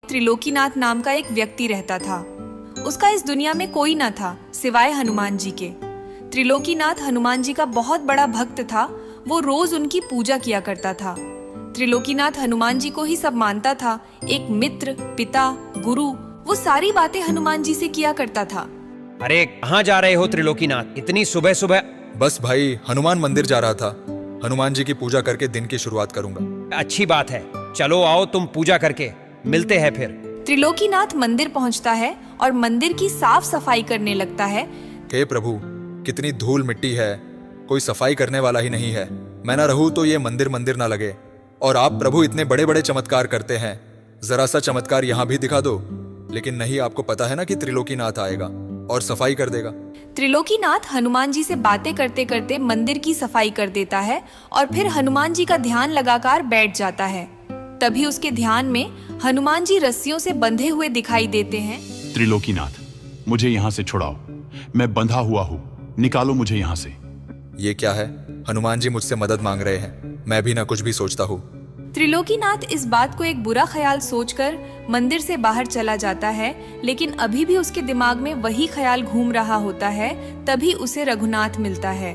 त्रिलोकीनाथ नाम का एक व्यक्ति रहता था। उसका इस दुनिया में कोई न था सिवाय हनुमान जी के। त्रिलोकीनाथ हनुमान जी का बहुत बड़ा भक्त था। वो रोज उनकी पूजा किया करता था। त्रिलोकीनाथ हनुमान जी को ही सब मानता था, एक मित्र, पिता, गुरु। वो सारी बातें हनुमान जी से किया करता था। अरे कहाँ जा रहे हो त्रिलोकीनाथ, इतनी सुबह सुबह? बस भाई, हनुमान मंदिर जा रहा था। हनुमान जी की पूजा करके दिन की शुरुआत करूंगा। अच्छी बात है, चलो आओ तुम पूजा करके मिलते हैं फिर। त्रिलोकीनाथ मंदिर पहुंचता है और मंदिर की साफ सफाई करने लगता है। हे प्रभु, कितनी धूल मिट्टी है, कोई सफाई करने वाला ही नहीं है। मैं ना रहूं तो ये मंदिर मंदिर ना लगे। और आप प्रभु इतने बड़े बड़े चमत्कार करते हैं, जरा सा चमत्कार यहाँ भी दिखा दो। लेकिन नहीं, आपको पता है ना कि त्रिलोकीनाथ आएगा और सफाई कर देगा। त्रिलोकीनाथ हनुमान जी से बातें करते करते मंदिर की सफाई कर देता है और फिर हनुमान जी का ध्यान लगाकर बैठ जाता है। तभी उसके ध्यान में हनुमान जी रस्सियों से बंधे हुए दिखाई देते हैं। त्रिलोकीनाथ, मुझे यहाँ से छुड़ाओ, मैं बंधा हुआ हूँ, निकालो मुझे यहाँ से। ये क्या है? हनुमान जी मुझसे मदद मांग रहे हैं। मैं भी ना कुछ भी सोचता हूँ। त्रिलोकीनाथ इस बात को एक बुरा ख्याल सोचकर मंदिर से बाहर चला जाता है, लेकिन अभी भी उसके दिमाग में वही ख्याल घूम रहा होता है। तभी उसे रघुनाथ मिलता है।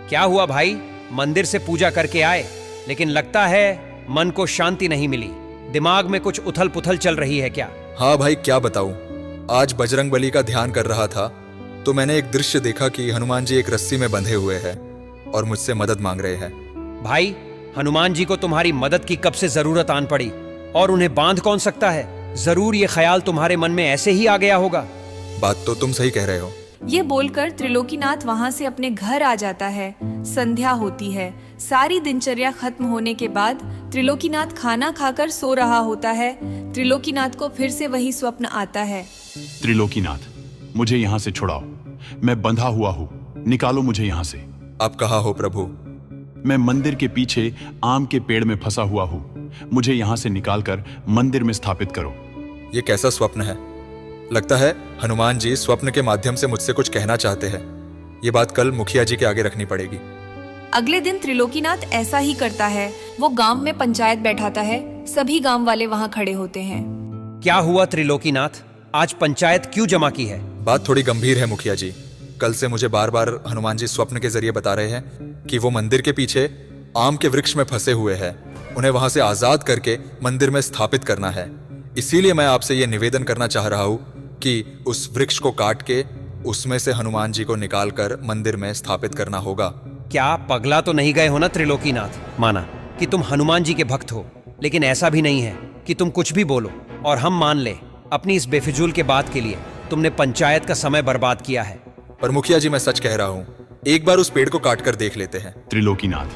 क्या हुआ भाई, मंदिर से पूजा करके आए, लेकिन लगता है मन को शांति नहीं मिली। दिमाग में कुछ उथल पुथल चल रही है क्या? हाँ भाई, क्या बताऊं। आज बजरंगबली का ध्यान कर रहा था तो मैंने एक दृश्य देखा कि हनुमान जी एक रस्सी में बंधे हुए हैं और मुझसे मदद मांग रहे हैं। भाई, हनुमान जी को तुम्हारी मदद की कब से जरूरत आन पड़ी, और उन्हें बांध कौन सकता है? जरूर ये ख्याल तुम्हारे मन में ऐसे ही आ गया होगा। बात तो तुम सही कह रहे हो। ये बोलकर त्रिलोकीनाथ वहाँ से अपने घर आ जाता है। संध्या होती है। सारी दिनचर्या खत्म होने के बाद त्रिलोकीनाथ खाना खाकर सो रहा होता है। त्रिलोकीनाथ को फिर से वही स्वप्न आता है। त्रिलोकीनाथ, मुझे यहाँ से छुड़ाओ, मैं बंधा हुआ हूँ, निकालो मुझे यहाँ से। आप कहाँ हो प्रभु? मैं मंदिर के पीछे आम के पेड़ में फंसा हुआ हूँ, मुझे यहाँ से निकालकर मंदिर में स्थापित करो। ये कैसा स्वप्न है? लगता है हनुमान जी स्वप्न के माध्यम से मुझसे कुछ कहना चाहते हैं। ये बात कल मुखिया जी के आगे रखनी पड़ेगी। अगले दिन त्रिलोकीनाथ ऐसा ही करता है। वो गांव में पंचायत बैठाता है। सभी गांव वाले वहाँ खड़े होते हैं। क्या हुआ त्रिलोकीनाथ, आज पंचायत क्यों जमा की है? बात थोड़ी गंभीर है मुखिया जी। कल से मुझे बार बार हनुमान जी स्वप्न के जरिए बता रहे हैं कि वो मंदिर के पीछे आम के वृक्ष में फंसे हुए हैं। उन्हें वहां से आजाद करके मंदिर में स्थापित करना है। इसीलिए मैं आपसे ये निवेदन करना चाह रहा हूँ कि उस वृक्ष को काट के उसमें से हनुमान जी को निकालकर मंदिर में स्थापित करना होगा। क्या पगला तो नहीं गए हो ना त्रिलोकीनाथ? माना कि तुम हनुमान जी के भक्त हो, लेकिन ऐसा भी नहीं है कि तुम कुछ भी बोलो और हम मान ले। अपनी इस बेफिजूल के बात के लिए तुमने पंचायत का समय बर्बाद किया है। पर मुखिया जी, मैं सच कह रहा हूँ, एक बार उस पेड़ को काट कर देख लेते हैं। त्रिलोकीनाथ,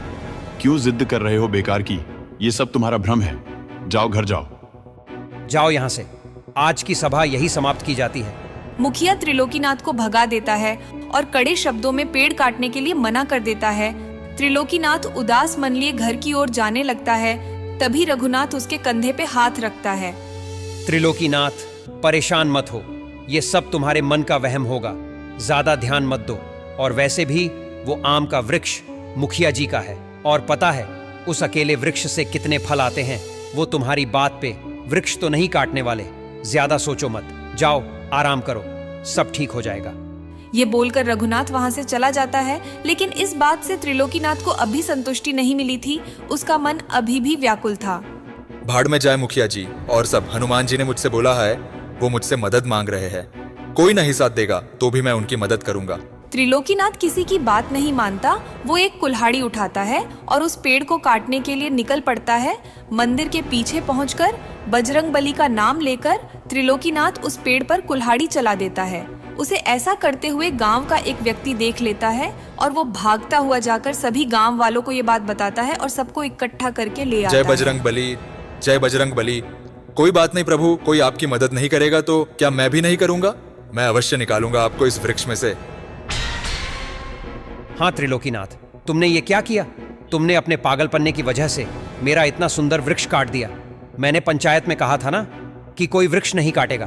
क्यों जिद कर रहे हो बेकार की? ये सब तुम्हारा भ्रम है। जाओ, घर जाओ। जाओ यहाँ से। आज की सभा यही समाप्त की जाती है। मुखिया त्रिलोकीनाथ को भगा देता है और कड़े शब्दों में पेड़ काटने के लिए मना कर देता है। त्रिलोकीनाथ उदास मन लिए घर की ओर जाने लगता है। तभी रघुनाथ उसके कंधे पे हाथ रखता है। त्रिलोकीनाथ, परेशान मत हो, ये सब तुम्हारे मन का वहम होगा। ज्यादा ध्यान मत दो। और वैसे भी वो आम का वृक्ष मुखिया जी का है, और पता है उस अकेले वृक्ष से कितने फल आते हैं। वो तुम्हारी बात पे वृक्ष तो नहीं काटने वाले। ज्यादा सोचो मत, जाओ आराम करो, सब ठीक हो जाएगा। ये बोलकर रघुनाथ वहाँ से चला जाता है। लेकिन इस बात से त्रिलोकीनाथ को अभी संतुष्टि नहीं मिली थी। उसका मन अभी भी व्याकुल था। भाड़ में जाए मुखिया जी और सब। हनुमान जी ने मुझसे बोला है, वो मुझसे मदद मांग रहे हैं। कोई नहीं साथ देगा तो भी मैं उनकी मदद करूंगा। त्रिलोकीनाथ किसी की बात नहीं मानता। वो एक कुल्हाड़ी उठाता है और उस पेड़ को काटने के लिए निकल पड़ता है। मंदिर के पीछे पहुंचकर बजरंगबली का नाम लेकर त्रिलोकीनाथ उस पेड़ पर कुल्हाड़ी चला देता है। उसे ऐसा करते हुए गांव का एक व्यक्ति देख लेता है और वो भागता हुआ जाकर सभी गांव वालों को ये बात बताता है और सबको इकट्ठा करके ले आता है। जय बजरंगबली, जय बजरंगबली। कोई बात नहीं प्रभु, कोई आपकी मदद नहीं करेगा तो क्या मैं भी नहीं करूंगा? मैं अवश्य निकालूंगा आपको इस वृक्ष में से। हाँ त्रिलोकीनाथ, तुमने ये क्या किया? तुमने अपने पागलपन्ने की वजह से मेरा इतना सुंदर वृक्ष काट दिया। मैंने पंचायत में कहा था ना कि कोई वृक्ष नहीं काटेगा।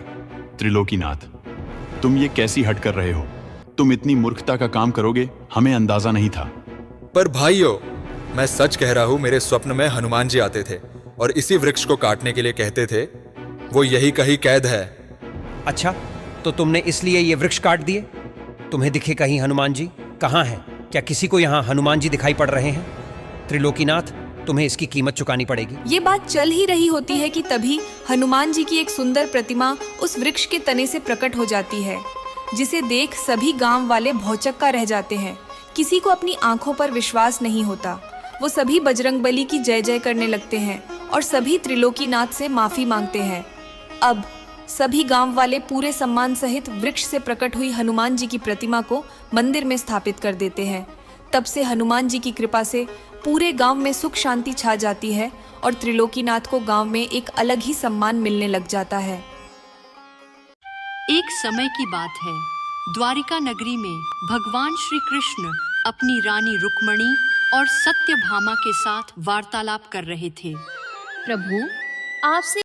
त्रिलोकीनाथ, तुम ये कैसी हट कर रहे हो? तुम इतनी मूर्खता का काम करोगे, हमें अंदाजा नहीं था। पर भाइयों, मैं सच कह रहा हूं, मेरे स्वप्न में हनुमान जी आते थे और इसी वृक्ष को काटने के लिए कहते थे, वो यही कहीं कैद है। अच्छा, तो तुमने इसलिए ये वृक्ष काट दिए? तुम्हें दिखे कहीं हनुमान जी? कहाँ हैं? क्या किसी को यहाँ हनुमान जी दिखाई पड़ रहे हैं? त्रिलोकीनाथ, तुम्हें इसकी कीमत चुकानी पड़ेगी। ये बात चल ही रही होती है कि तभी हनुमान जी की एक सुंदर प्रतिमा उस वृक्ष के तने से प्रकट हो जाती है, जिसे देख सभी गांव वाले भौचक्का रह जाते हैं। किसी को अपनी आंखों पर विश्वास नहीं होता। वो सभी बजरंगबली की जय जय करने लगते हैं और सभी त्रिलोकीनाथ से माफी मांगते हैं। अब सभी गांव वाले पूरे सम्मान सहित वृक्ष से प्रकट हुई हनुमान जी की प्रतिमा को मंदिर में स्थापित कर देते हैं। तब से हनुमान जी की कृपा से पूरे गांव में सुख शांति छा जाती है और त्रिलोकीनाथ को गांव में एक अलग ही सम्मान मिलने लग जाता है। एक समय की बात है, द्वारिका नगरी में भगवान श्री कृष्ण अपनी रानी रुक्मणी और सत्यभामा के साथ वार्तालाप कर रहे थे। प्रभु, आपसे